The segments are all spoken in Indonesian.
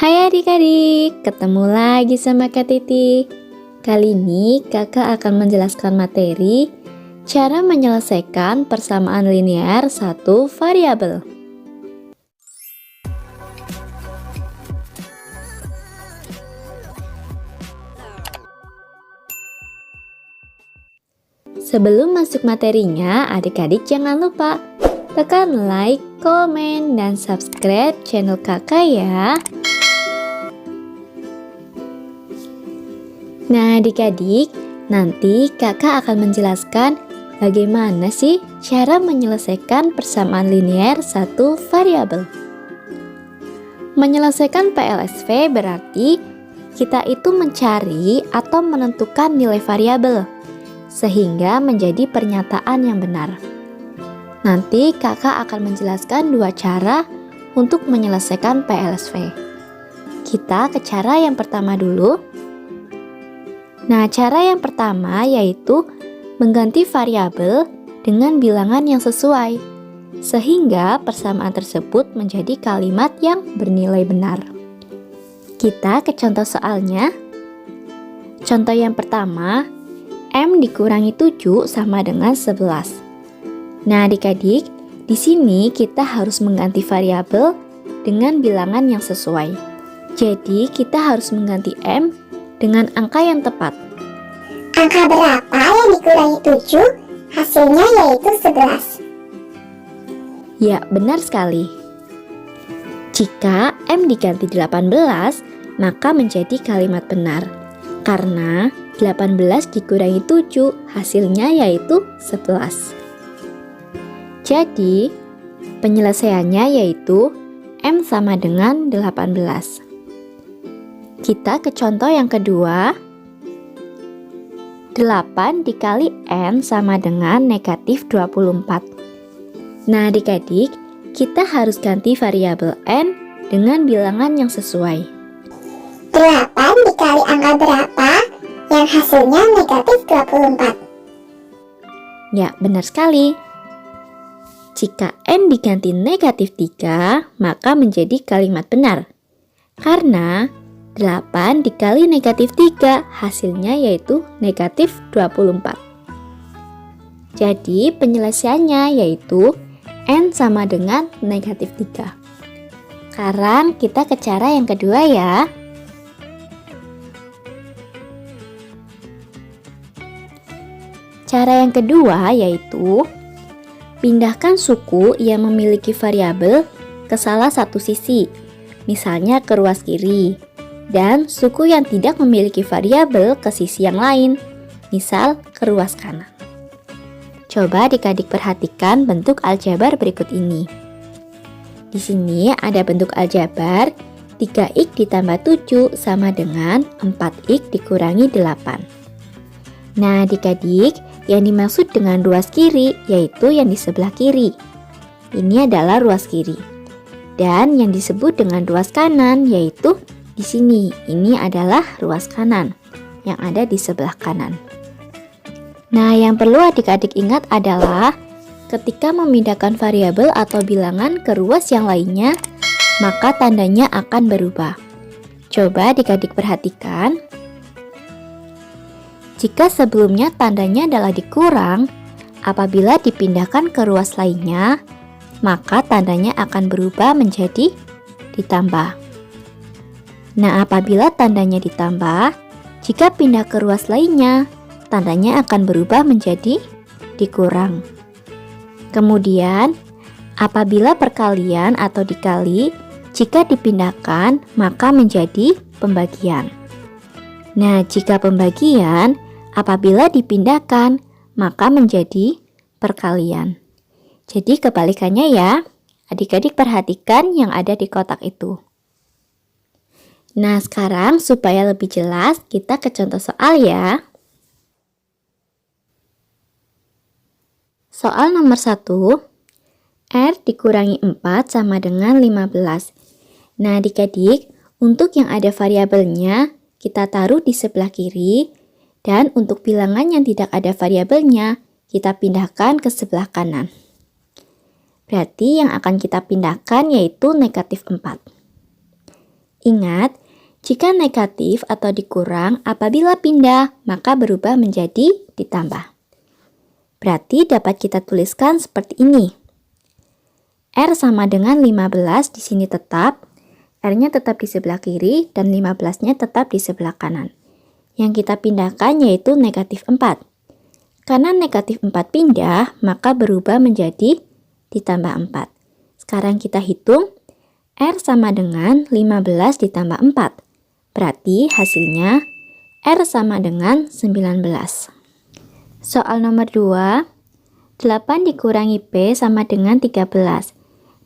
Hai adik-adik, ketemu lagi sama Kak Titi. Kali ini kakak akan menjelaskan materi cara menyelesaikan persamaan linear satu variabel. Sebelum masuk materinya, adik-adik jangan lupa tekan like, komen, dan subscribe channel kakak ya. Nah adik-adik, nanti kakak akan menjelaskan bagaimana sih cara menyelesaikan persamaan linear satu variabel. Menyelesaikan PLSV berarti kita itu mencari atau menentukan nilai variabel sehingga menjadi pernyataan yang benar. Nanti kakak akan menjelaskan dua cara untuk menyelesaikan PLSV. Kita ke cara yang pertama dulu. Nah, cara yang pertama yaitu mengganti variabel dengan bilangan yang sesuai, sehingga persamaan tersebut menjadi kalimat yang bernilai benar. Kita ke contoh soalnya. Contoh yang pertama, M dikurangi 7 sama dengan 11. Nah, adik-adik, di sini kita harus mengganti variabel dengan bilangan yang sesuai. Jadi, kita harus mengganti M dengan angka yang tepat. Angka berapa yang dikurangi 7? Hasilnya yaitu 11. Ya, benar sekali. Jika M diganti 18, maka menjadi kalimat benar. Karena 18 dikurangi 7, hasilnya yaitu 11. Jadi, penyelesaiannya yaitu M sama dengan 18. Kita ke contoh yang kedua. 8 dikali N sama dengan negatif 24. Nah adik-adik, kita harus ganti variabel N dengan bilangan yang sesuai. 8 dikali angka berapa yang hasilnya negatif 24? Ya, benar sekali. Jika N diganti negatif 3, maka menjadi kalimat benar. Karena 8 dikali negatif 3, hasilnya yaitu negatif 24. Jadi penyelesaiannya yaitu N sama dengan negatif 3. Sekarang kita ke cara yang kedua ya. Cara yang kedua yaitu pindahkan suku yang memiliki variabel ke salah satu sisi, misalnya ke ruas kiri. Dan suku yang tidak memiliki variabel ke sisi yang lain, misal ke ruas kanan. Coba adik-adik perhatikan bentuk aljabar berikut ini. Di sini ada bentuk aljabar 3x ditambah 7 sama dengan 4x dikurangi 8. Nah adik-adik, yang dimaksud dengan ruas kiri yaitu yang di sebelah kiri. Ini adalah ruas kiri. Dan yang disebut dengan ruas kanan yaitu di sini, ini adalah ruas kanan yang ada di sebelah kanan. Nah, yang perlu adik-adik ingat adalah ketika memindahkan variabel atau bilangan ke ruas yang lainnya, maka tandanya akan berubah. Coba adik-adik perhatikan. Jika sebelumnya tandanya adalah dikurang, apabila dipindahkan ke ruas lainnya, maka tandanya akan berubah menjadi ditambah. Nah, apabila tandanya ditambah, jika pindah ke ruas lainnya, tandanya akan berubah menjadi dikurang. Kemudian, apabila perkalian atau dikali, jika dipindahkan, maka menjadi pembagian. Nah, jika pembagian, apabila dipindahkan, maka menjadi perkalian. Jadi kebalikannya ya, adik-adik perhatikan yang ada di kotak itu. Nah, sekarang supaya lebih jelas, kita ke contoh soal ya. Soal nomor 1, R dikurangi 4 sama dengan 15. Nah, adik-adik, untuk yang ada variabelnya, kita taruh di sebelah kiri, dan untuk bilangan yang tidak ada variabelnya, kita pindahkan ke sebelah kanan. Berarti yang akan kita pindahkan yaitu negatif 4. Ingat, jika negatif atau dikurang, apabila pindah, maka berubah menjadi ditambah. Berarti dapat kita tuliskan seperti ini. R sama dengan 15 di sini tetap, R-nya tetap di sebelah kiri dan 15-nya tetap di sebelah kanan. Yang kita pindahkan yaitu negatif 4. Karena negatif 4 pindah, maka berubah menjadi ditambah 4. Sekarang kita hitung, R sama dengan 15 ditambah 4. Berarti hasilnya R sama dengan 19. Soal nomor 2, 8 dikurangi P sama dengan 13.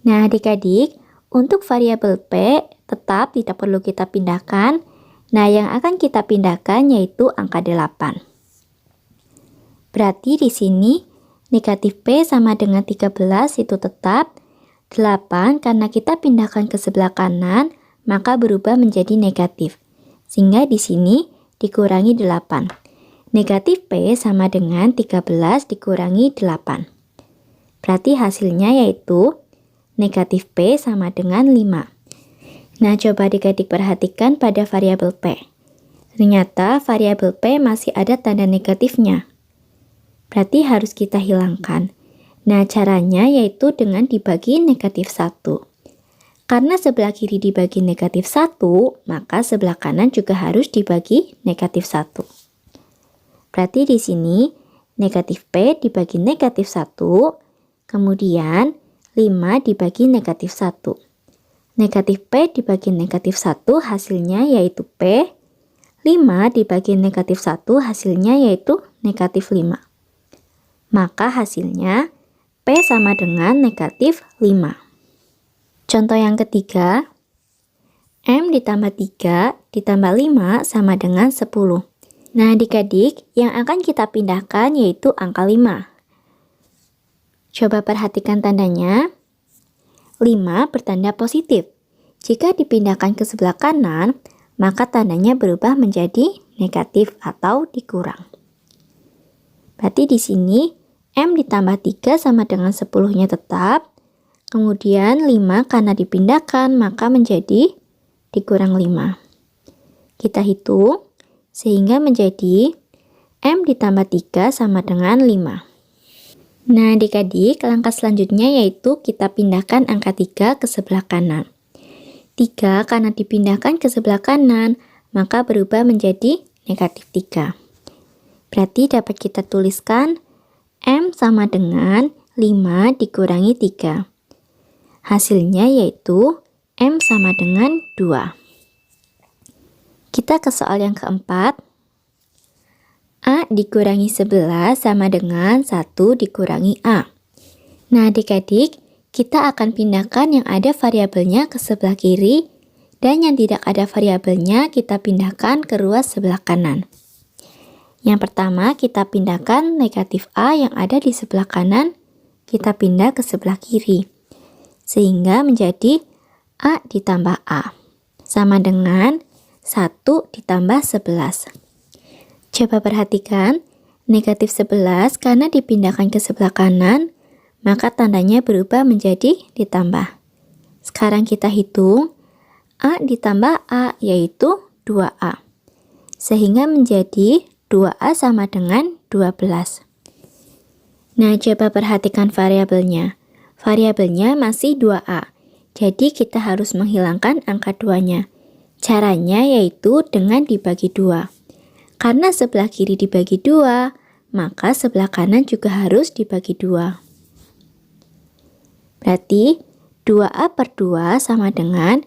Nah adik-adik, untuk variabel P tetap tidak perlu kita pindahkan. Nah yang akan kita pindahkan yaitu angka 8. Berarti di sini negatif P sama dengan 13 itu tetap 8 karena kita pindahkan ke sebelah kanan, maka berubah menjadi negatif. Sehingga di sini dikurangi 8. Negatif P sama dengan 13 dikurangi 8. Berarti hasilnya yaitu negatif P sama dengan 5. Nah, coba adik-adik perhatikan pada variabel P. Ternyata variabel P masih ada tanda negatifnya. Berarti harus kita hilangkan. Nah, caranya yaitu dengan dibagi negatif 1. Karena sebelah kiri dibagi negatif 1, maka sebelah kanan juga harus dibagi negatif 1. Berarti di sini negatif P dibagi negatif 1, kemudian 5 dibagi negatif 1. Negatif P dibagi negatif 1 hasilnya yaitu P, 5 dibagi negatif 1 hasilnya yaitu negatif 5. Maka hasilnya P sama dengan negatif 5. Contoh yang ketiga, M ditambah 3 ditambah 5 sama dengan 10. Nah adik-adik, yang akan kita pindahkan yaitu angka 5. Coba perhatikan tandanya. 5 bertanda positif. Jika dipindahkan ke sebelah kanan, maka tandanya berubah menjadi negatif atau dikurang. Berarti di sini M ditambah 3 sama dengan 10-nya tetap, kemudian 5 karena dipindahkan maka menjadi dikurang 5. Kita hitung, sehingga menjadi M ditambah 3 sama dengan 5. Nah adik-adik, langkah selanjutnya yaitu kita pindahkan angka 3 ke sebelah kanan. 3 karena dipindahkan ke sebelah kanan, maka berubah menjadi negatif 3. Berarti dapat kita tuliskan M sama dengan 5 dikurangi 3. Hasilnya yaitu M sama dengan 2. Kita ke soal yang keempat. A dikurangi 11 sama dengan 1 dikurangi A. Nah adik-adik, kita akan pindahkan yang ada variabelnya ke sebelah kiri, dan yang tidak ada variabelnya kita pindahkan ke ruas sebelah kanan. Yang pertama, kita pindahkan negatif A yang ada di sebelah kanan, kita pindah ke sebelah kiri. Sehingga menjadi A ditambah A. Sama dengan 1 ditambah 11. Coba perhatikan, negatif 11 karena dipindahkan ke sebelah kanan, maka tandanya berubah menjadi ditambah. Sekarang kita hitung, A ditambah A yaitu 2A. Sehingga menjadi 2A sama dengan 12. Nah, coba perhatikan variabelnya. Variabelnya masih 2A. Jadi kita harus menghilangkan angka 2-nya. Caranya yaitu dengan dibagi 2. Karena sebelah kiri dibagi 2, maka sebelah kanan juga harus dibagi 2. Berarti 2A per 2 sama dengan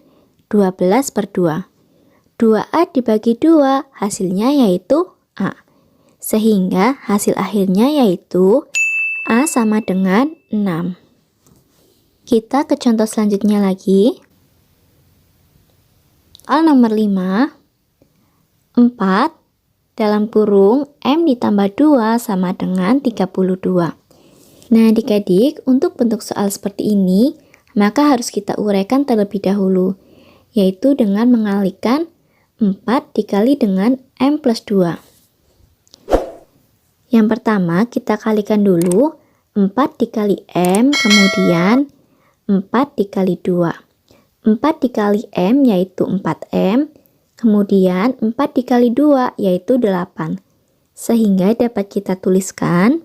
12 per 2. 2A dibagi 2 hasilnya yaitu A. Sehingga hasil akhirnya yaitu A sama dengan 6. Kita ke contoh selanjutnya lagi. Soal nomor 5. 4 dalam kurung M ditambah 2 sama dengan 32. Nah adik-adik, untuk bentuk soal seperti ini, maka harus kita uraikan terlebih dahulu, yaitu dengan mengalihkan 4 dikali dengan M plus 2. Yang pertama, kita kalikan dulu 4 dikali M, kemudian 4 dikali 2. 4 dikali M yaitu 4M, kemudian 4 dikali 2 yaitu 8. Sehingga dapat kita tuliskan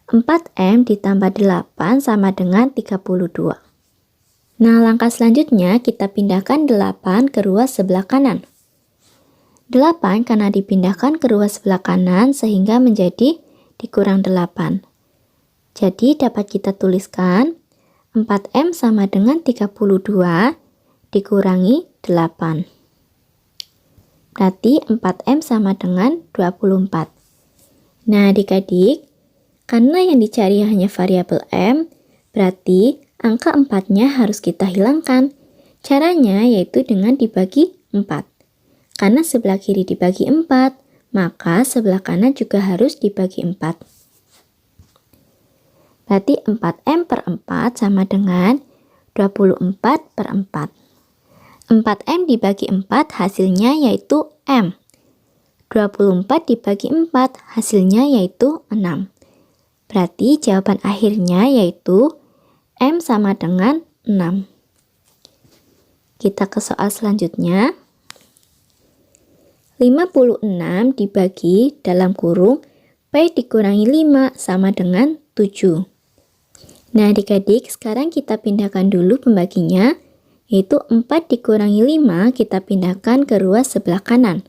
4M ditambah 8 sama dengan 32. Nah, langkah selanjutnya kita pindahkan 8 ke ruas sebelah kanan. 8 karena dipindahkan ke ruas sebelah kanan sehingga menjadi dikurang 8. Jadi dapat kita tuliskan 4M sama dengan 32 dikurangi 8. Berarti 4M sama dengan 24. Nah, adik-adik, karena yang dicari hanya variabel M, berarti angka 4-nya harus kita hilangkan. Caranya yaitu dengan dibagi 4. Karena sebelah kiri dibagi 4, maka sebelah kanan juga harus dibagi 4. Berarti 4M per 4 sama dengan 24 per 4. 4M dibagi 4 hasilnya yaitu M. 24 dibagi 4 hasilnya yaitu 6. Berarti jawaban akhirnya yaitu M sama dengan 6. Kita ke soal selanjutnya. 56 dibagi dalam kurung P dikurangi 5 sama dengan 7. Nah, adik-adik, sekarang kita pindahkan dulu pembaginya, yaitu 4 dikurangi 5 kita pindahkan ke ruas sebelah kanan.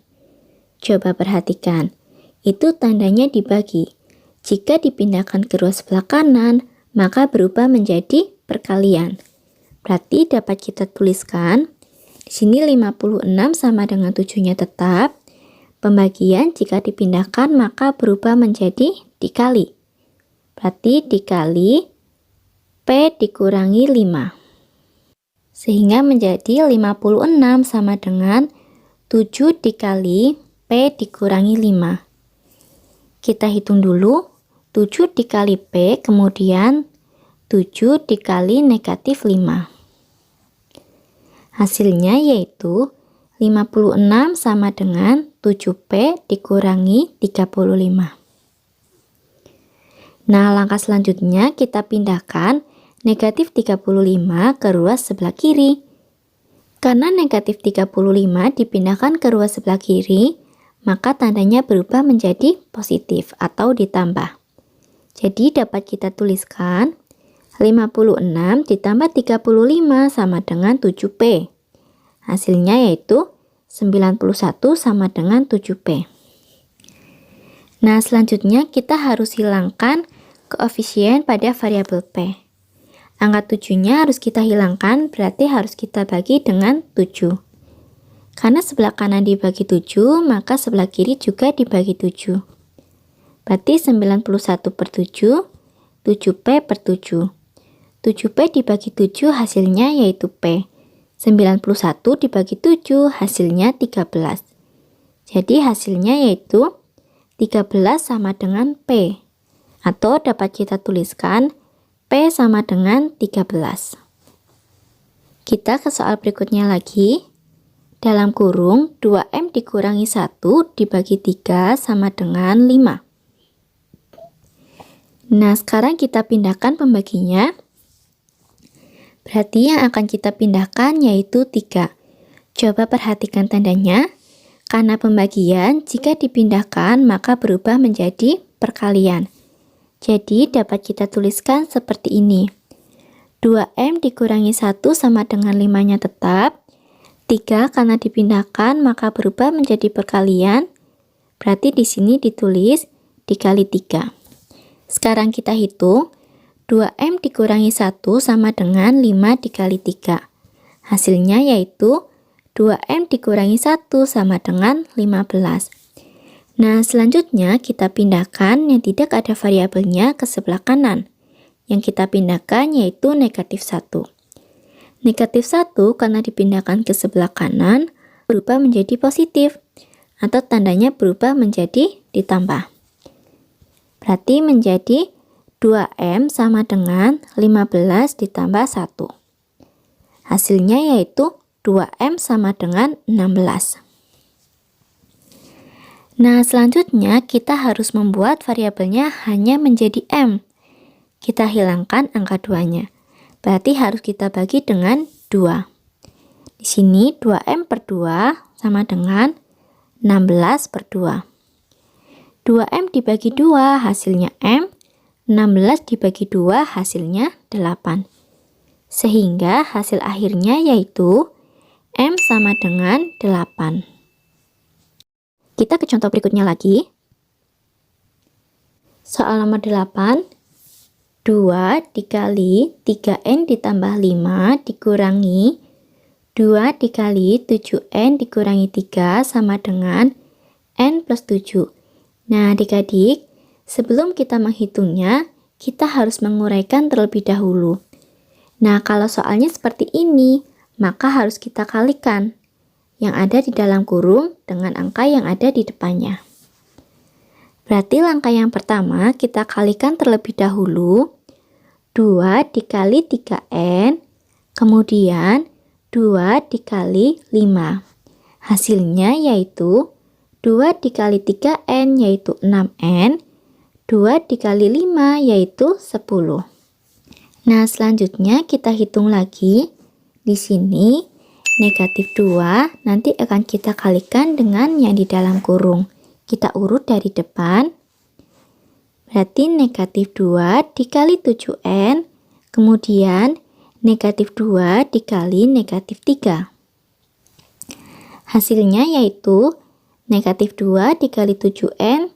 Coba perhatikan, itu tandanya dibagi. Jika dipindahkan ke ruas sebelah kanan, maka berubah menjadi perkalian. Berarti dapat kita tuliskan, di sini 56 sama dengan 7-nya tetap. Pembagian jika dipindahkan maka berubah menjadi dikali. Berarti dikali P dikurangi 5. Sehingga menjadi 56 sama dengan 7 dikali P dikurangi 5. Kita hitung dulu, 7 dikali P, kemudian 7 dikali negatif 5. Hasilnya yaitu 56 sama dengan 7P dikurangi 35. Nah, langkah selanjutnya kita pindahkan negatif 35 ke ruas sebelah kiri. Karena negatif 35 dipindahkan ke ruas sebelah kiri, maka tandanya berubah menjadi positif atau ditambah. Jadi dapat kita tuliskan 56 ditambah 35 sama dengan 7P. Hasilnya yaitu 91 sama dengan 7P. Nah, selanjutnya kita harus hilangkan koefisien pada variabel P. Angka 7-nya harus kita hilangkan, berarti harus kita bagi dengan 7. Karena sebelah kanan dibagi 7, maka sebelah kiri juga dibagi 7. Berarti 91 per 7, 7P per 7. 7P dibagi 7 hasilnya yaitu P. 91 dibagi 7 hasilnya 13. Jadi hasilnya yaitu 13 sama dengan P. Atau dapat kita tuliskan P sama dengan 13. Kita ke soal berikutnya lagi. Dalam kurung 2M dikurangi 1 dibagi 3 sama dengan 5. Nah, sekarang kita pindahkan pembaginya. Berarti yang akan kita pindahkan yaitu 3. Coba perhatikan tandanya. Karena pembagian, jika dipindahkan maka berubah menjadi perkalian. Jadi dapat kita tuliskan seperti ini. 2M dikurangi 1 sama dengan 5-nya tetap. 3 karena dipindahkan maka berubah menjadi perkalian. Berarti di sini ditulis dikali 3. Sekarang kita hitung. 2M dikurangi 1 sama dengan 5 dikali 3. Hasilnya yaitu 2M dikurangi 1 sama dengan 15. Nah, selanjutnya kita pindahkan yang tidak ada variabelnya ke sebelah kanan. Yang kita pindahkan yaitu negatif 1. Negatif 1 karena dipindahkan ke sebelah kanan berubah menjadi positif. Atau tandanya berubah menjadi ditambah. Berarti menjadi 2M sama dengan 15 ditambah 1. Hasilnya yaitu 2M sama dengan 16. Nah, selanjutnya kita harus membuat variabelnya hanya menjadi M. Kita hilangkan angka 2-nya. Berarti harus kita bagi dengan 2. Di sini 2M per 2 sama dengan 16 per 2. 2M dibagi 2 hasilnya M, 16 dibagi 2 hasilnya 8. Sehingga hasil akhirnya yaitu M sama dengan 8. Kita ke contoh berikutnya lagi. Soal nomor 8, 2 dikali 3N ditambah 5 dikurangi 2 dikali 7N dikurangi 3 sama dengan N plus 7. Nah adik-adik, sebelum kita menghitungnya, kita harus menguraikan terlebih dahulu. Nah kalau soalnya seperti ini, maka harus kita kalikan yang ada di dalam kurung dengan angka yang ada di depannya. Berarti langkah yang pertama kita kalikan terlebih dahulu 2 dikali 3N, kemudian 2 dikali 5. Hasilnya yaitu 2 dikali 3N yaitu 6N, 2 dikali 5 yaitu 10. Nah selanjutnya kita hitung lagi. Di sini negatif 2 nanti akan kita kalikan dengan yang di dalam kurung. Kita urut dari depan. Berarti negatif 2 dikali 7N, kemudian negatif 2 dikali negatif 3. Hasilnya yaitu negatif 2 dikali 7N,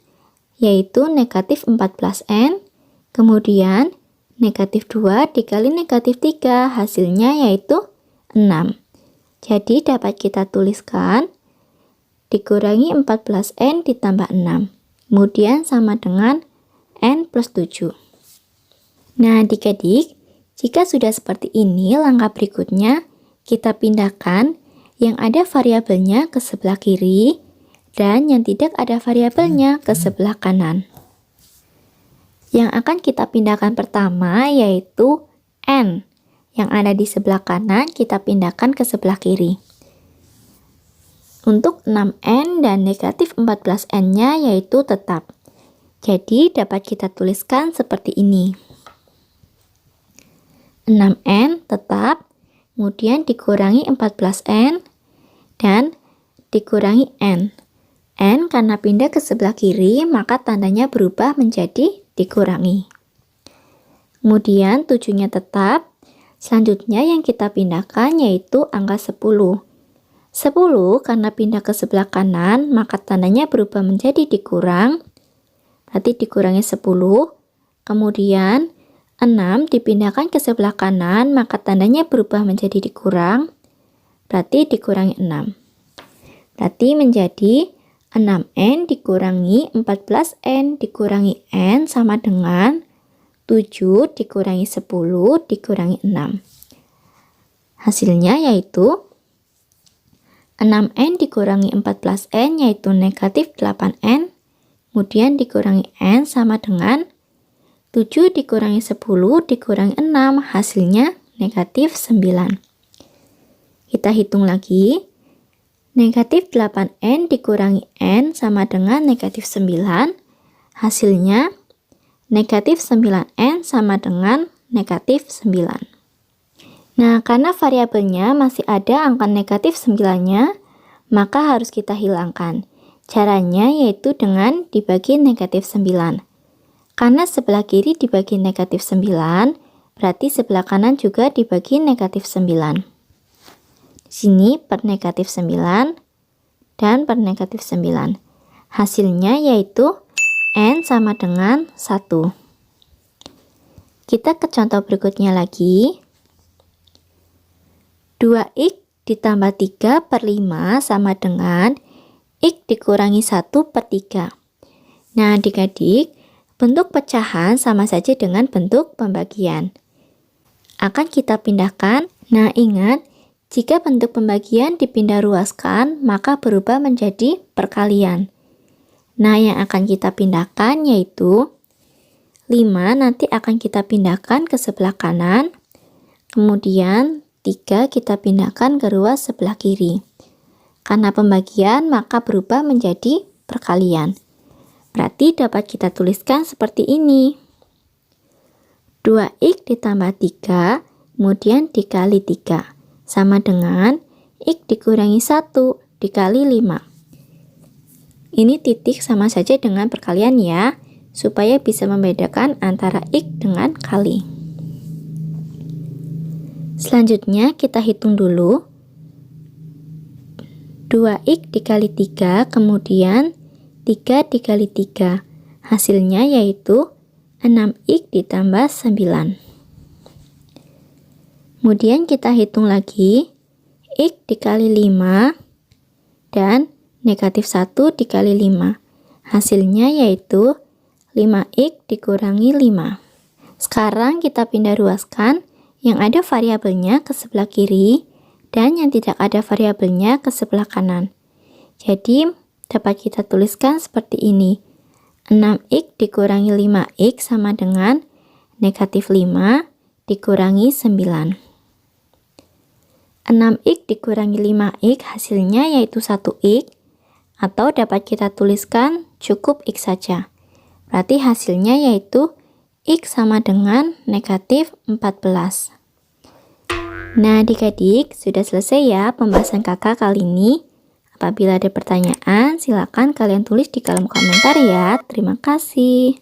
yaitu negatif 14N, kemudian negatif 2 dikali negatif 3, hasilnya yaitu 6. Jadi dapat kita tuliskan dikurangi 14N ditambah 6, kemudian sama dengan N plus 7. Nah adik-adik, jika sudah seperti ini, langkah berikutnya kita pindahkan yang ada variabelnya ke sebelah kiri dan yang tidak ada variabelnya ke sebelah kanan. Yang akan kita pindahkan pertama yaitu N. Yang ada di sebelah kanan kita pindahkan ke sebelah kiri. Untuk 6N dan negatif 14N-nya yaitu tetap. Jadi dapat kita tuliskan seperti ini. 6N tetap, kemudian dikurangi 14N, dan dikurangi N. N karena pindah ke sebelah kiri, maka tandanya berubah menjadi dikurangi. Kemudian 7-nya tetap. Selanjutnya yang kita pindahkan yaitu angka 10. 10 karena pindah ke sebelah kanan, maka tandanya berubah menjadi dikurang. Berarti dikurangi 10. Kemudian 6 dipindahkan ke sebelah kanan, maka tandanya berubah menjadi dikurang. Berarti dikurangi 6. Berarti menjadi 6N dikurangi 14N dikurangi N sama dengan 7 dikurangi 10 dikurangi 6. Hasilnya yaitu 6N dikurangi 14N yaitu negatif 8N, kemudian dikurangi N sama dengan 7 dikurangi 10 dikurangi 6, hasilnya negatif 9. Kita hitung lagi. Negatif 8N dikurangi N sama dengan negatif 9. Hasilnya negatif 9N sama dengan negatif 9. Nah, karena variabelnya masih ada angka negatif 9-nya, maka harus kita hilangkan. Caranya yaitu dengan dibagi negatif 9. Karena sebelah kiri dibagi negatif 9, berarti sebelah kanan juga dibagi negatif 9. Sini per negatif 9 dan per negatif 9. Hasilnya yaitu N sama dengan 1. Kita ke contoh berikutnya lagi. 2X ditambah 3 per 5 sama dengan X dikurangi 1 per 3. Nah adik-adik, bentuk pecahan sama saja dengan bentuk pembagian. Akan kita pindahkan. Nah ingat, jika bentuk pembagian dipindah ruaskan, maka berubah menjadi perkalian. Nah, yang akan kita pindahkan yaitu 5 nanti akan kita pindahkan ke sebelah kanan. Kemudian 3 kita pindahkan ke ruas sebelah kiri. Karena pembagian, maka berubah menjadi perkalian. Berarti dapat kita tuliskan seperti ini. 2X ditambah 3, kemudian dikali 3. Sama dengan X dikurangi 1 dikali 5. Ini titik sama saja dengan perkalian ya, supaya bisa membedakan antara X dengan kali. Selanjutnya kita hitung dulu. 2X dikali 3, kemudian 3 dikali 3. Hasilnya yaitu 6X ditambah 9. Kemudian kita hitung lagi. X dikali 5 dan negatif 1 dikali 5. Hasilnya yaitu 5X dikurangi 5. Sekarang kita pindah ruaskan yang ada variabelnya ke sebelah kiri dan yang tidak ada variabelnya ke sebelah kanan. Jadi, dapat kita tuliskan seperti ini. 6X dikurangi 5X sama dengan negatif 5 dikurangi 9. 6X dikurangi 5X hasilnya yaitu 1X, atau dapat kita tuliskan cukup X saja. Berarti hasilnya yaitu X sama dengan negatif 14. Nah adik-adik, sudah selesai ya pembahasan kakak kali ini. Apabila ada pertanyaan, silakan kalian tulis di kolom komentar ya. Terima kasih.